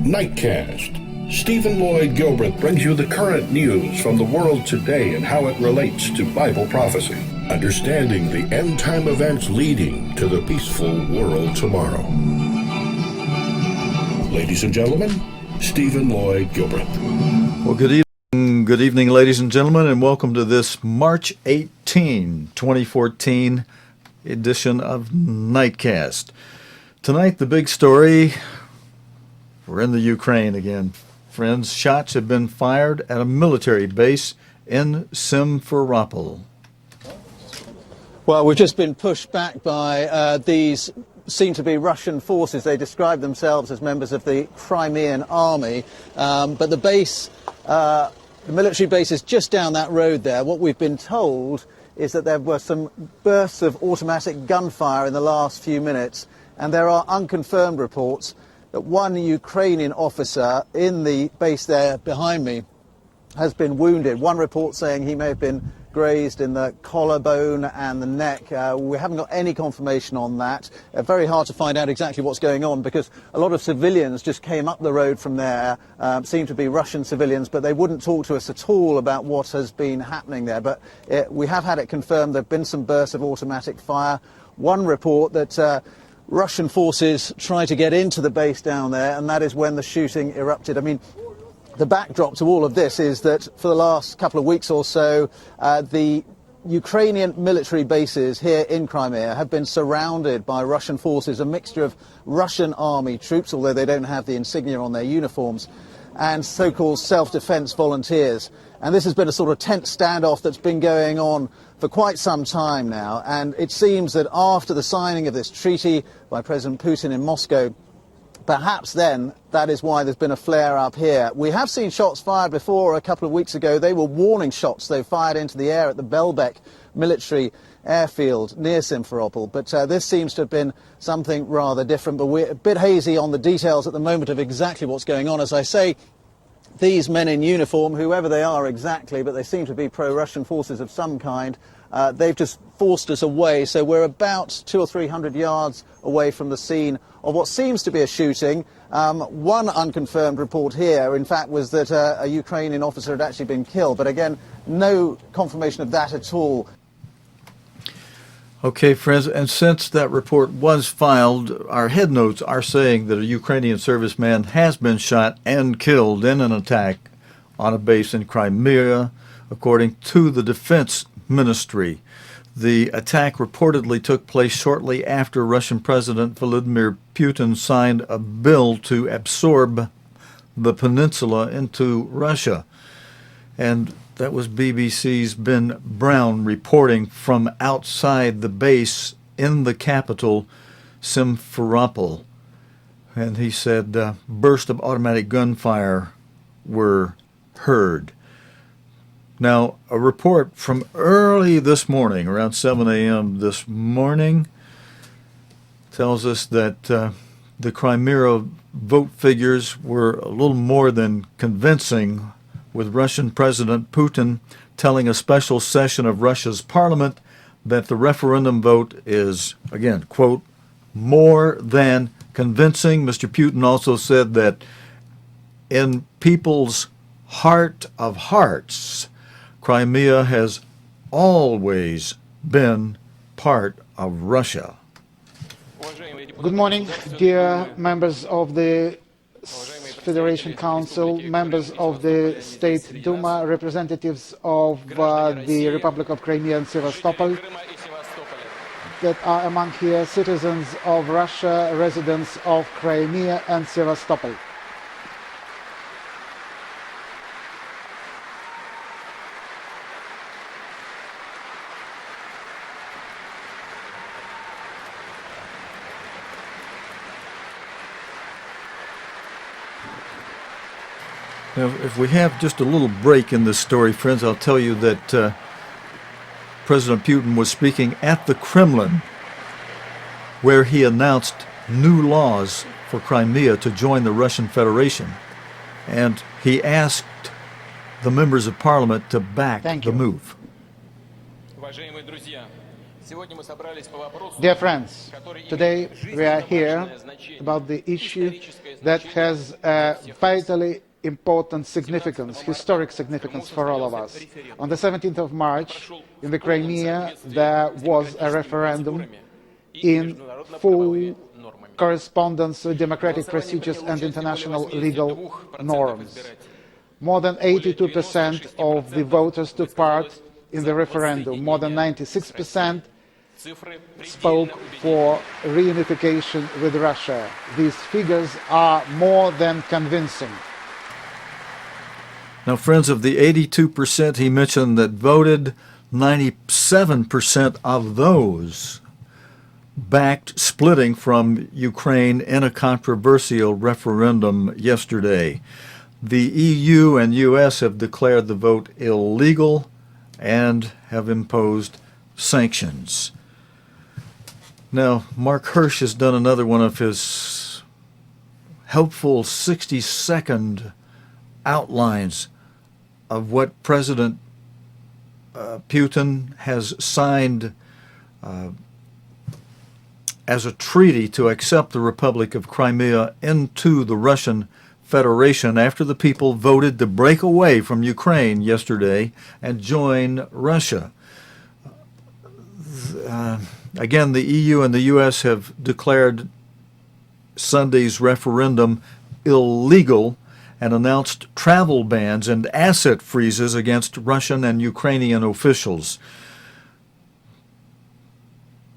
Nightcast. Stephen Lloyd Gilbreth brings you the current news from the world today and how it relates to Bible prophecy. Understanding the end-time events leading to the peaceful world tomorrow. Ladies and gentlemen, Stephen Lloyd Gilbreth. Well, good evening, ladies and gentlemen, and welcome to this March 18, 2014 edition of Nightcast. Tonight, the big story, we're in the Ukraine again, friends. Shots have been fired at a military base in Simferopol. Well, we've just been pushed back by these seem to be Russian forces. They describe themselves as members of the Crimean army, but the base, the military base is just down that road there. What we've been told is that there were some bursts of automatic gunfire in the last few minutes, and there are unconfirmed reports that one Ukrainian officer in the base there behind me has been wounded. One report saying he may have been grazed in the collarbone and the neck. We haven't got any confirmation on that. Very hard to find out exactly what's going on because a lot of civilians just came up the road from there, seem to be Russian civilians, but they wouldn't talk to us at all about what has been happening there. But we have had it confirmed there have been some bursts of automatic fire. One report that Russian forces tried to get into the base down there, and that is when the shooting erupted. I mean, the backdrop to all of this is that for the last couple of weeks or so, the Ukrainian military bases here in Crimea have been surrounded by Russian forces, a mixture of Russian army troops, although they don't have the insignia on their uniforms, and so-called self-defense volunteers. And this has been a sort of tense standoff that's been going on for quite some time now. And it seems that after the signing of this treaty by President Putin in Moscow, perhaps then that is why there's been a flare-up here. We have seen shots fired before a couple of weeks ago. They were warning shots, though, fired into the air at the Belbek military airfield near Simferopol. But this seems to have been something rather different. But we're a bit hazy on the details at the moment of exactly what's going on. As I say, these men in uniform, whoever they are exactly, but they seem to be pro-Russian forces of some kind, they've just forced us away. So we're about 200 or 300 yards away from the scene of what seems to be a shooting. One unconfirmed report here, in fact, was that a Ukrainian officer had actually been killed. But again, no confirmation of that at all. Okay, friends, and since that report was filed, our head notes are saying that a Ukrainian serviceman has been shot and killed in an attack on a base in Crimea, according to the Defense Ministry. The attack reportedly took place shortly after Russian President Vladimir Putin signed a bill to absorb the peninsula into Russia. And that was BBC's Ben Brown reporting from outside the base in the capital, Simferopol. And he said bursts of automatic gunfire were heard. Now, a report from early this morning, around 7 a.m. this morning, tells us that the Crimea vote figures were a little more than convincing, with Russian President Putin telling a special session of Russia's parliament that the referendum vote is, again, quote, more than convincing. Mr. Putin also said that in people's heart of hearts, Crimea has always been part of Russia. Good morning, dear members of the Federation Council, members of the State Duma, representatives of the Republic of Crimea and Sevastopol that are among here, citizens of Russia, residents of Crimea and Sevastopol. Now, if we have just a little break in this story, friends, I'll tell you that President Putin was speaking at the Kremlin, where he announced new laws for Crimea to join the Russian Federation. And he asked the members of parliament to back the move. Dear friends, today we are here about the issue that has a vitally important significance, historic significance for all of us. On the 17th of March, in the Crimea, there was a referendum in full correspondence with democratic procedures and international legal norms. More than 82% of the voters took part in the referendum. More than 96% spoke for reunification with Russia. These figures are more than convincing. Now, friends, of the 82% he mentioned that voted, 97% of those backed splitting from Ukraine in a controversial referendum yesterday. The EU and US have declared the vote illegal and have imposed sanctions. Now, Mark Hirsch has done another one of his helpful 60-second outlines of what President Putin has signed as a treaty to accept the Republic of Crimea into the Russian Federation after the people voted to break away from Ukraine yesterday and join Russia. Again, the EU and the US have declared Sunday's referendum illegal and announced travel bans and asset freezes against Russian and Ukrainian officials.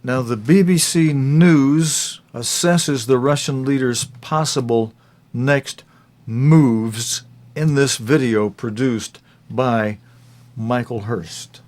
Now, the BBC News assesses the Russian leader's possible next moves in this video produced by Michael Hurst.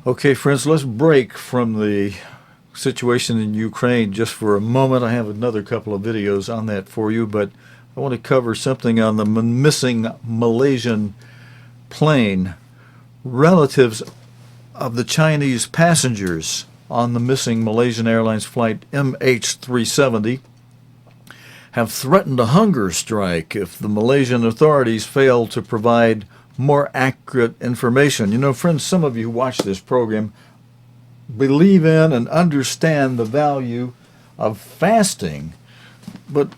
Okay, friends, let's break from the situation in Ukraine just for a moment. I have another couple of videos on that for you, but I want to cover something on the missing Malaysian plane. Relatives of the Chinese passengers on the missing Malaysian Airlines flight MH370 have threatened a hunger strike if the Malaysian authorities fail to provide more accurate information. You know, friends, some of you who watch this program believe in and understand the value of fasting, but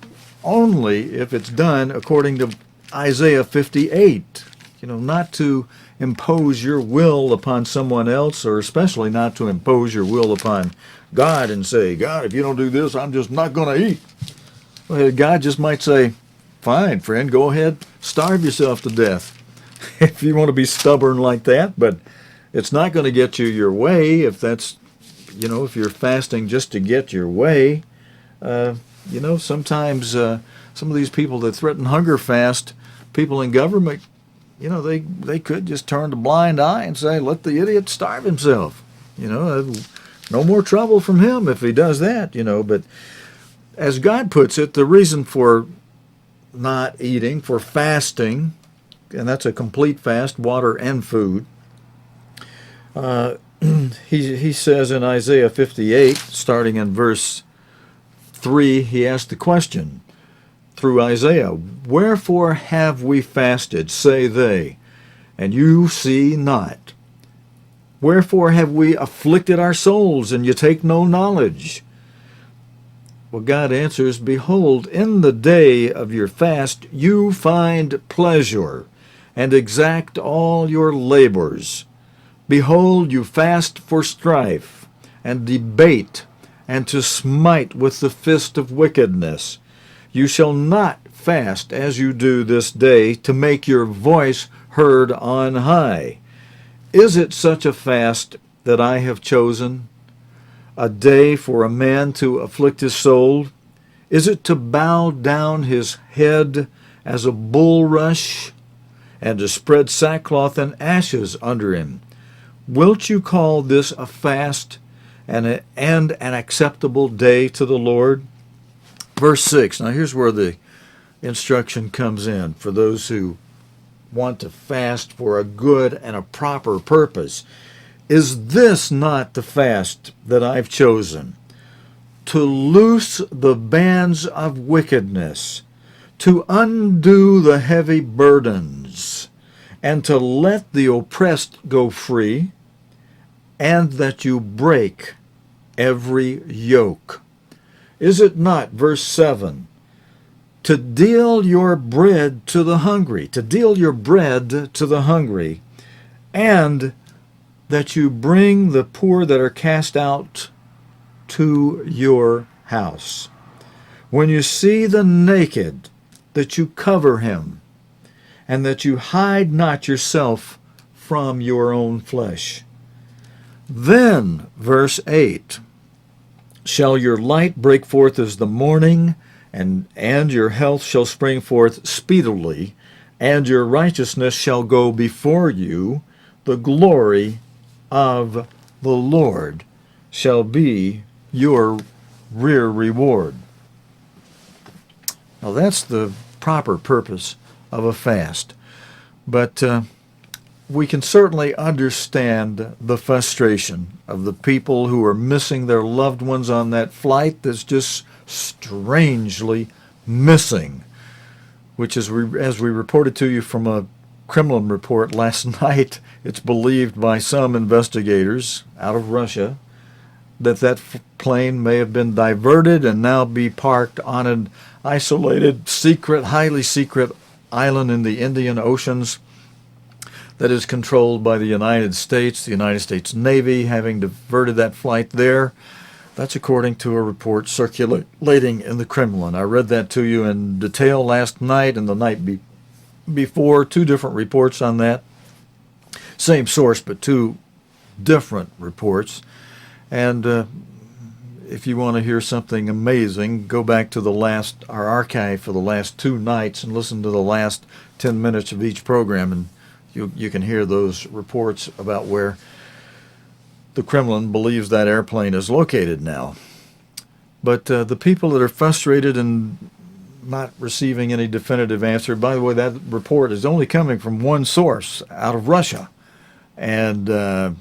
only if it's done according to Isaiah 58. You know, not to impose your will upon someone else, or especially not to impose your will upon God and say, God, if you don't do this, I'm just not going to eat. Well, God just might say, fine, friend, go ahead, starve yourself to death if you want to be stubborn like that, but it's not going to get you your way if that's, you know, if you're fasting just to get your way. You know, sometimes some of these people that threaten hunger fast, people in government, you know, they could just turn a blind eye and say, let the idiot starve himself. You know, no more trouble from him if he does that, you know. But as God puts it, the reason for not eating, for fasting, and that's a complete fast, water and food. He says in Isaiah 58, starting in verse 3, he asked the question through Isaiah, wherefore have we fasted, say they, and you see not? Wherefore have we afflicted our souls, and you take no knowledge? Well, God answers, behold, in the day of your fast you find pleasure, and exact all your labors. Behold, you fast for strife, and debate, and to smite with the fist of wickedness. You shall not fast as you do this day, to make your voice heard on high. Is it such a fast that I have chosen, a day for a man to afflict his soul? Is it to bow down his head as a bulrush, and to spread sackcloth and ashes under him? Wilt you call this a fast and an acceptable day to the Lord? Verse 6. Now here's where the instruction comes in for those who want to fast for a good and a proper purpose. Is this not the fast that I've chosen? To loose the bands of wickedness, to undo the heavy burdens, and to let the oppressed go free, and that you break every yoke. Is it not, verse 7, to deal your bread to the hungry, and that you bring the poor that are cast out to your house? When you see the naked, that you cover him, and that you hide not yourself from your own flesh. Then, verse 8, shall your light break forth as the morning, and your health shall spring forth speedily, and your righteousness shall go before you. The glory of the Lord shall be your rear reward. Now that's the proper purpose of a fast. But we can certainly understand the frustration of the people who are missing their loved ones on that flight that's just strangely missing, which is, as we reported to you from a Kremlin report last night, it's believed by some investigators out of Russia that plane may have been diverted and now be parked on an isolated, secret, highly secret island in the Indian Oceans that is controlled by the United States Navy, having diverted that flight there. That's according to a report circulating in the Kremlin. I read that to you in detail last night and the night before, two different reports on that. Same source, but two different reports. And if you want to hear something amazing, go back to our archive for the last two nights and listen to the last 10 minutes of each program, and you can hear those reports about where the Kremlin believes that airplane is located now. But the people that are frustrated and not receiving any definitive answer, by the way, that report is only coming from one source out of Russia. And the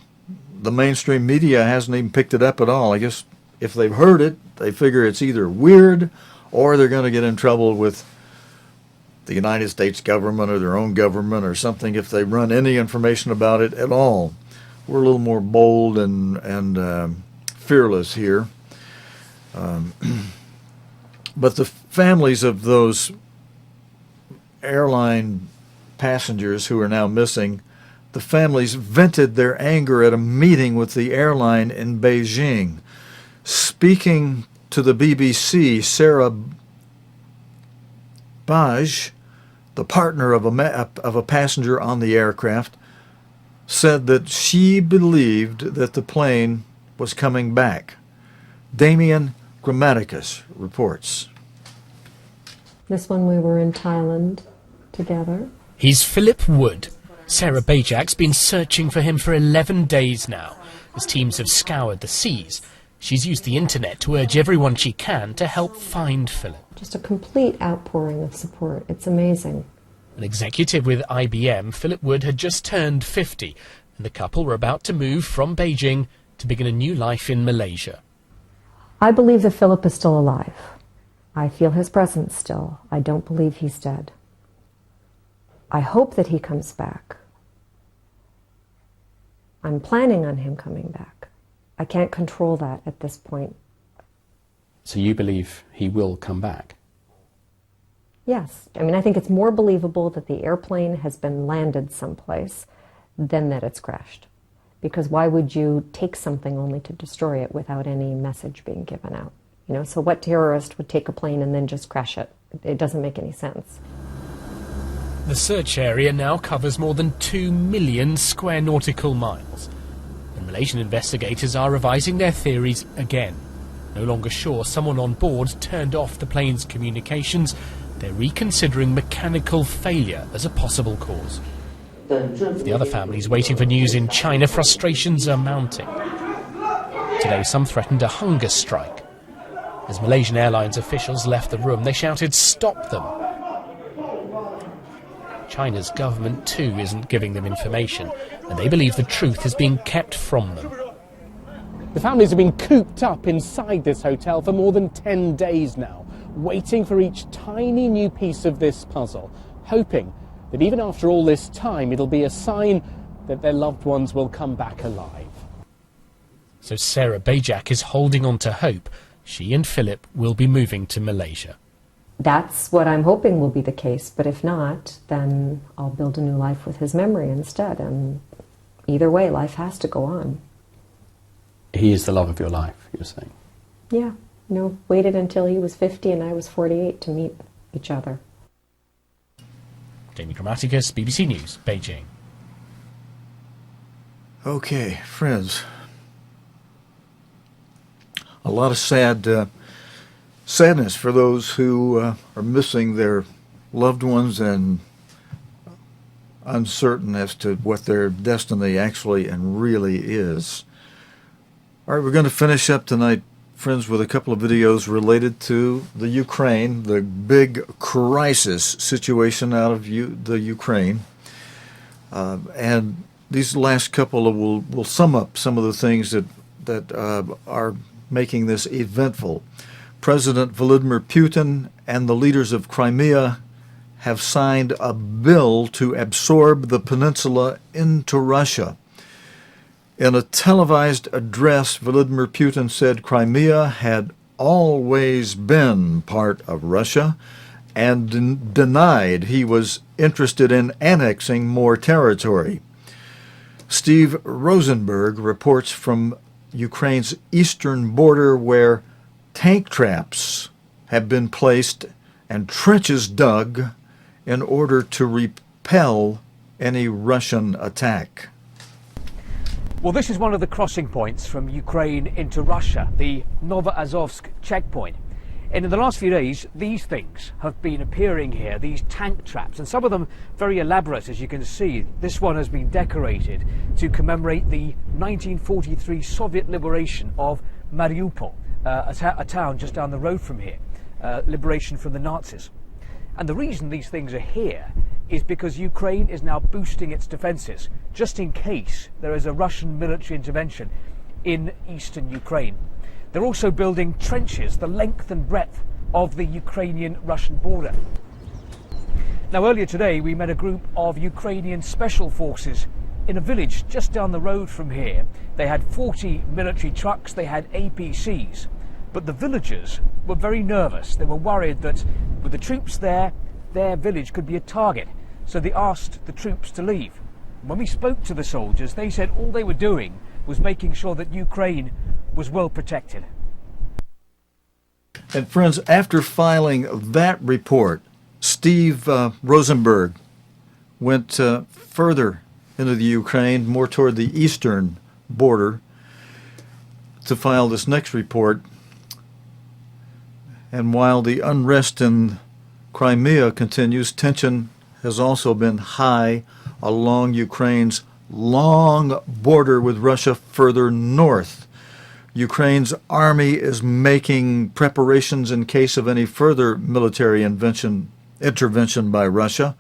mainstream media hasn't even picked it up at all. I guess if they've heard it, they figure it's either weird or they're going to get in trouble with the United States government or their own government or something if they run any information about it at all. We're a little more bold and fearless here. But the families of those airline passengers who are now missing, the families vented their anger at a meeting with the airline in Beijing. Speaking to the BBC, Sarah Baj, the partner of a passenger on the aircraft, said that she believed that the plane was coming back. Damien Grammaticus reports. This one we were in Thailand together. He's Philip Wood. Sarah Bajak's been searching for him for 11 days now, as teams have scoured the seas. She's used the internet to urge everyone she can to help find Philip. Just a complete outpouring of support. It's amazing. An executive with IBM, Philip Wood had just turned 50, and the couple were about to move from Beijing to begin a new life in Malaysia. I believe that Philip is still alive. I feel his presence still. I don't believe he's dead. I hope that he comes back. I'm planning on him coming back. I can't control that at this point. So you believe he will come back? Yes. I mean, I think it's more believable that the airplane has been landed someplace than that it's crashed. Because why would you take something only to destroy it without any message being given out? You know, so what terrorist would take a plane and then just crash it? It doesn't make any sense. The search area now covers more than 2 million square nautical miles. And Malaysian investigators are revising their theories again. No longer sure someone on board turned off the plane's communications, they're reconsidering mechanical failure as a possible cause. For the other families waiting for news in China, frustrations are mounting. Today, some threatened a hunger strike. As Malaysian Airlines officials left the room, they shouted, "Stop them!" China's government, too, isn't giving them information, and they believe the truth is being kept from them. The families have been cooped up inside this hotel for more than 10 days now, waiting for each tiny new piece of this puzzle, hoping that even after all this time, it'll be a sign that their loved ones will come back alive. So Sarah Bajak is holding on to hope. She and Philip will be moving to Malaysia. That's what I'm hoping will be the case, but if not, then I'll build a new life with his memory instead, and either way, life has to go on. He is the love of your life, you're saying? Yeah, you know, waited until he was 50 and I was 48 to meet each other. Jamie Grammaticus, BBC News, Beijing. Okay, friends. A lot of sadness for those who are missing their loved ones and uncertain as to what their destiny actually and really is. All right, we're going to finish up tonight, friends, with a couple of videos related to the Ukraine, the big crisis situation out of the Ukraine. And these last couple will sum up some of the things that are making this eventful. President Vladimir Putin and the leaders of Crimea have signed a bill to absorb the peninsula into Russia. In a televised address, Vladimir Putin said Crimea had always been part of Russia and denied he was interested in annexing more territory. Steve Rosenberg reports from Ukraine's eastern border, where tank traps have been placed and trenches dug in order to repel any Russian attack. Well, this is one of the crossing points from Ukraine into Russia, the Novoazovsk checkpoint. And in the last few days, these things have been appearing here, these tank traps, and some of them very elaborate, as you can see. This one has been decorated to commemorate the 1943 Soviet liberation of Mariupol, a town just down the road from here, liberation from the Nazis. And the reason these things are here is because Ukraine is now boosting its defences, just in case there is a Russian military intervention in eastern Ukraine. They're also building trenches the length and breadth of the Ukrainian-Russian border. Now, earlier today, we met a group of Ukrainian special forces in a village just down the road from here. They had 40 military trucks, they had APCs, but the villagers were very nervous. They were worried that with the troops there, their village could be a target, so they asked the troops to leave. When we spoke to the soldiers, they said all they were doing was making sure that Ukraine was well protected. And friends, after filing that report, Steve Rosenberg went further into the Ukraine, more toward the eastern border, to file this next report. And while the unrest in Crimea continues, tension has also been high along Ukraine's long border with Russia further north. Ukraine's army is making preparations in case of any further military intervention by Russia.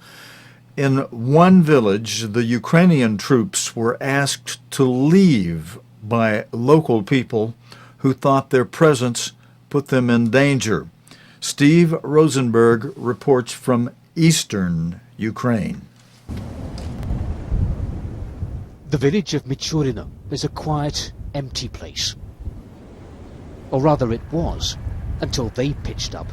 In one village, the Ukrainian troops were asked to leave by local people who thought their presence put them in danger. Steve Rosenberg reports from eastern Ukraine. The village of Michurino is a quiet, empty place. Or rather it was, until they pitched up.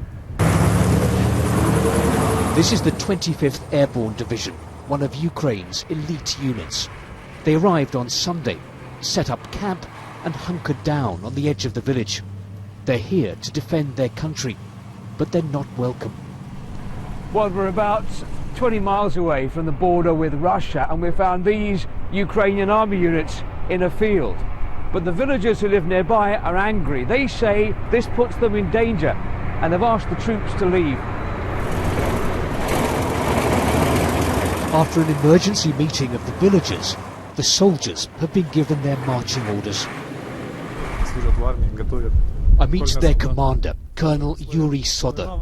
This is the 25th Airborne Division, one of Ukraine's elite units. They arrived on Sunday set up camp and hunkered down on the edge of the village. They're here to defend their country, but they're not welcome. Well, we're about 20 miles away from the border with Russia, and we found these Ukrainian army units in a field. But the villagers who live nearby are angry. They say this puts them in danger, and they've asked the troops to leave. After an emergency meeting of the villagers, the soldiers have been given their marching orders. I meet their commander, Colonel Yuri Soda.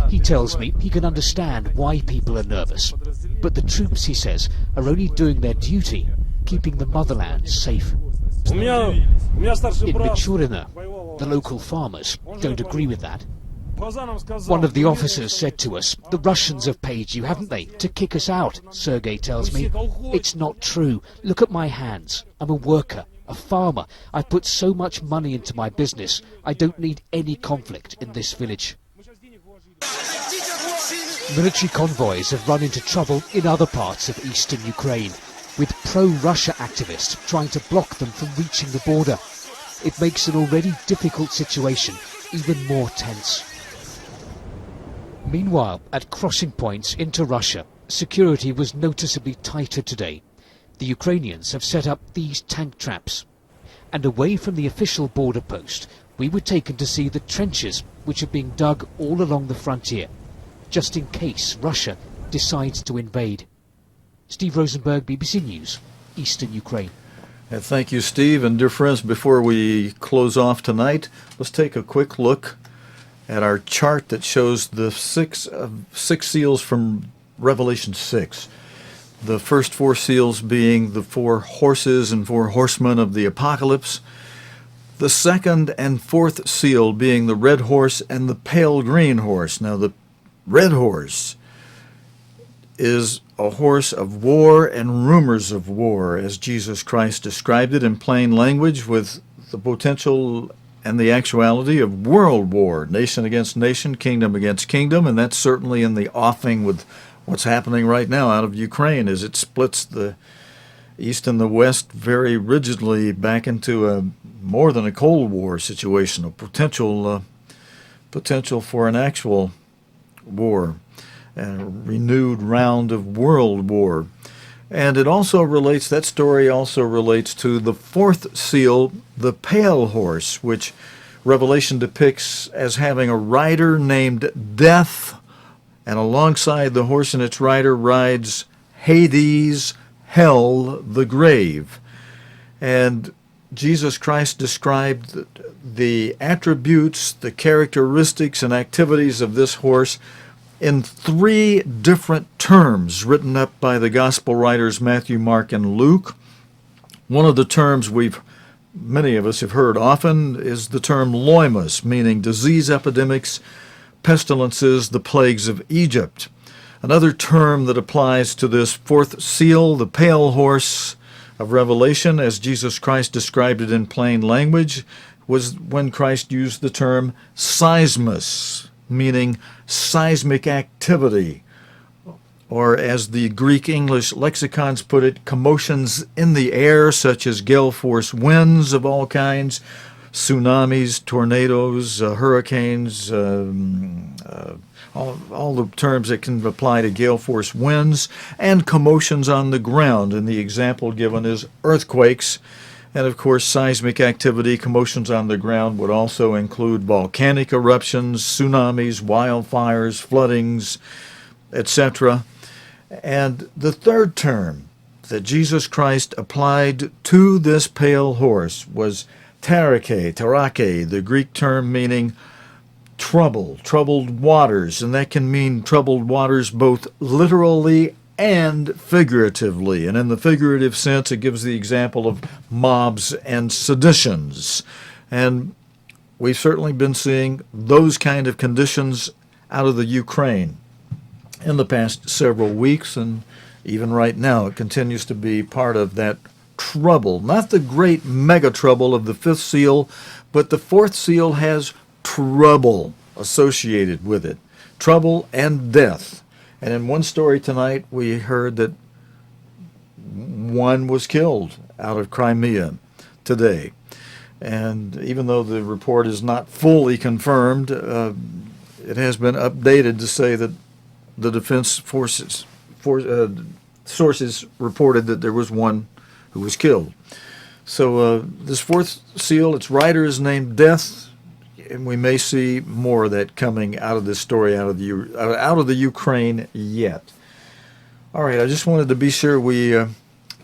He tells me he can understand why people are nervous, but the troops, he says, are only doing their duty, keeping the motherland safe. In Michurina, the local farmers don't agree with that. One of the officers said to us, "The Russians have paid you, haven't they, to kick us out?" Sergei tells me. "It's not true. Look at my hands. I'm a worker, a farmer. I put so much money into my business. I don't need any conflict in this village." Military convoys have run into trouble in other parts of eastern Ukraine, with pro-Russia activists trying to block them from reaching the border. It makes an already difficult situation even more tense. Meanwhile, at crossing points into Russia, security was noticeably tighter today. The Ukrainians have set up these tank traps. And away from the official border post, we were taken to see the trenches which are being dug all along the frontier, just in case Russia decides to invade. Steve Rosenberg, BBC News, Eastern Ukraine. Thank you, Steve. And dear friends, before we close off tonight, let's take a quick look at our chart that shows the six seals from Revelation 6. The first four seals being the four horses and four horsemen of the apocalypse. The second and fourth seal being the red horse and the pale green horse. Now, the red horse is a horse of war and rumors of war, as Jesus Christ described it in plain language, with the potential and the actuality of world war, nation against nation, kingdom against kingdom, and that's certainly in the offing with what's happening right now out of Ukraine as it splits the East and the West very rigidly back into a more than a Cold War situation, a potential for an actual war, and a renewed round of world war. And it also relates, that story also relates to the fourth seal, the pale horse, which Revelation depicts as having a rider named Death, and alongside the horse and its rider rides Hades, hell, the grave. And Jesus Christ described the attributes, the characteristics and activities of this horse in three different terms written up by the gospel writers Matthew, Mark, and Luke. One of the terms many of us have heard often is the term loimus, meaning disease epidemics, pestilences, the plagues of Egypt. Another term that applies to this fourth seal, the pale horse of Revelation, as Jesus Christ described it in plain language, was when Christ used the term seismus, meaning seismic activity, or as the Greek-English lexicons put it, commotions in the air, such as gale force winds of all kinds, tsunamis, tornadoes, hurricanes, all the terms that can apply to gale force winds, and commotions on the ground. And the example given is earthquakes. And of course, seismic activity, commotions on the ground would also include volcanic eruptions, tsunamis, wildfires, floodings, etc. And the third term that Jesus Christ applied to this pale horse was terake, the Greek term meaning troubled waters. And that can mean troubled waters both literally and figuratively. And in the figurative sense, it gives the example of mobs and seditions. And we've certainly been seeing those kind of conditions out of the Ukraine in the past several weeks, and even right now it continues to be part of that trouble. Not the great mega trouble of the fifth seal, but the fourth seal has trouble associated with it. Trouble and death. And in one story tonight, we heard that one was killed out of Crimea today. And even though the report is not fully confirmed, it has been updated to say that the defense forces sources reported that there was one who was killed. So this fourth seal, its writer is named Death, and we may see more of that coming out of this story, out of the Ukraine yet. All right, I just wanted to be sure we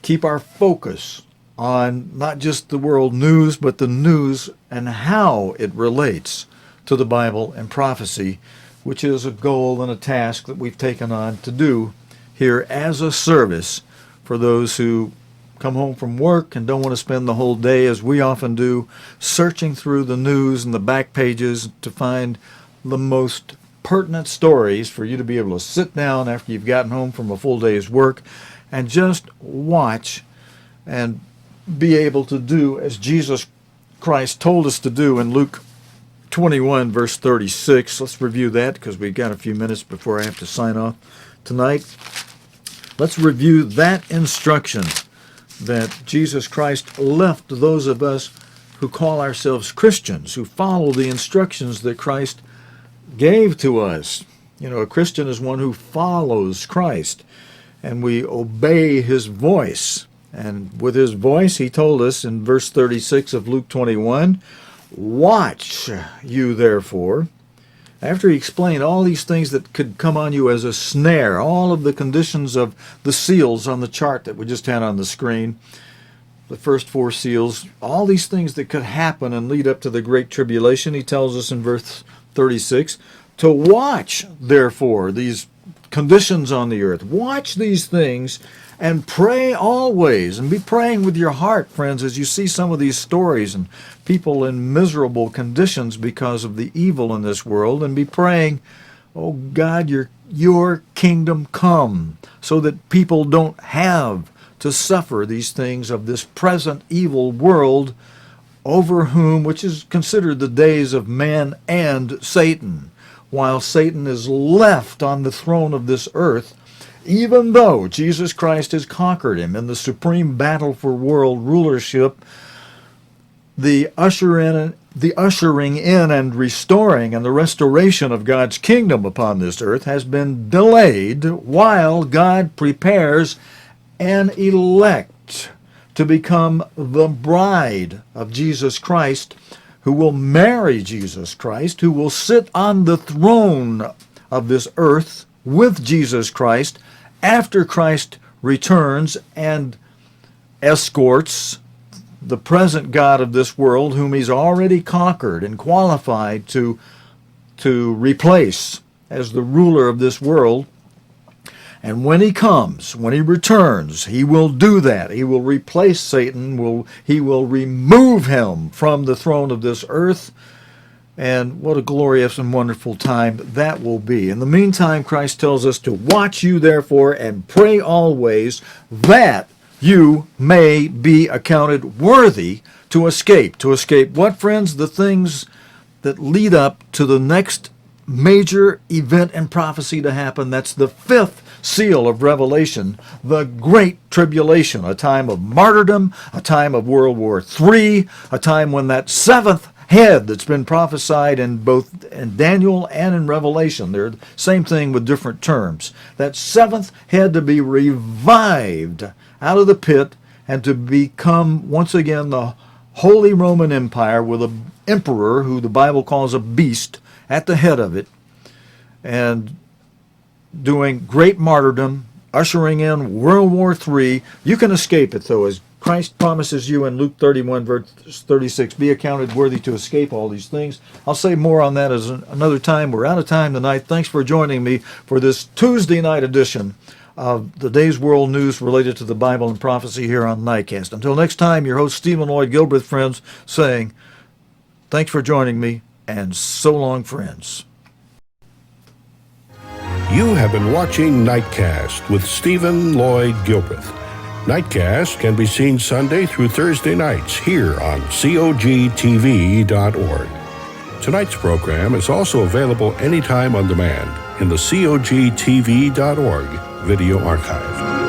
keep our focus on not just the world news, but the news and how it relates to the Bible and prophecy, which is a goal and a task that we've taken on to do here as a service for those who come home from work and don't want to spend the whole day, as we often do, searching through the news and the back pages to find the most pertinent stories for you to be able to sit down after you've gotten home from a full day's work and just watch and be able to do as Jesus Christ told us to do in Luke 21, verse 36. Let's review that because we've got a few minutes before I have to sign off tonight. Let's review that instruction that Jesus Christ left to those of us who call ourselves Christians, who follow the instructions that Christ gave to us. You know, a Christian is one who follows Christ, and we obey his voice. And with his voice, he told us in verse 36 of Luke 21, "Watch you therefore." After he explained all these things that could come on you as a snare, all of the conditions of the seals on the chart that we just had on the screen, the first four seals, all these things that could happen and lead up to the Great Tribulation, he tells us in verse 36, to watch, therefore, these conditions on the earth. Watch these things and pray always, and be praying with your heart, friends, as you see some of these stories and people in miserable conditions because of the evil in this world, and be praying, oh God, your kingdom come, so that people don't have to suffer these things of this present evil world, over whom, which is considered the days of man and Satan, while Satan is left on the throne of this earth, even though Jesus Christ has conquered him in the supreme battle for world rulership. The ushering in and restoring and the restoration of God's kingdom upon this earth has been delayed while God prepares an elect to become the bride of Jesus Christ, who will marry Jesus Christ, who will sit on the throne of this earth with Jesus Christ after Christ returns and escorts the present God of this world, whom he's already conquered and qualified to replace as the ruler of this world. And when he comes, when he returns, he will do that. He will replace Satan. He will remove him from the throne of this earth. And what a glorious and wonderful time that will be. In the meantime, Christ tells us to watch you, therefore, and pray always, that you may be accounted worthy to escape. To escape what, friends? The things that lead up to the next major event in prophecy to happen. That's the fifth seal of Revelation, the Great Tribulation, a time of martyrdom, a time of World War III, a time when that seventh head that's been prophesied in both in Daniel and in Revelation, they're the same thing with different terms, that seventh head to be revived out of the pit and to become once again the Holy Roman Empire with an emperor who the Bible calls a beast at the head of it, and doing great martyrdom, ushering in World War III. You can escape it, though, as Christ promises you in Luke 31, verse 36, be accounted worthy to escape all these things. I'll say more on that as another time. We're out of time tonight. Thanks for joining me for this Tuesday night edition of the day's world news related to the Bible and prophecy here on Nightcast. Until next time, your host, Stephen Lloyd Gilbreth, friends, saying thanks for joining me, and so long, friends. You have been watching Nightcast with Stephen Lloyd Gilbreth. Nightcast can be seen Sunday through Thursday nights here on COGTV.org. Tonight's program is also available anytime on demand in the COGTV.org video archive.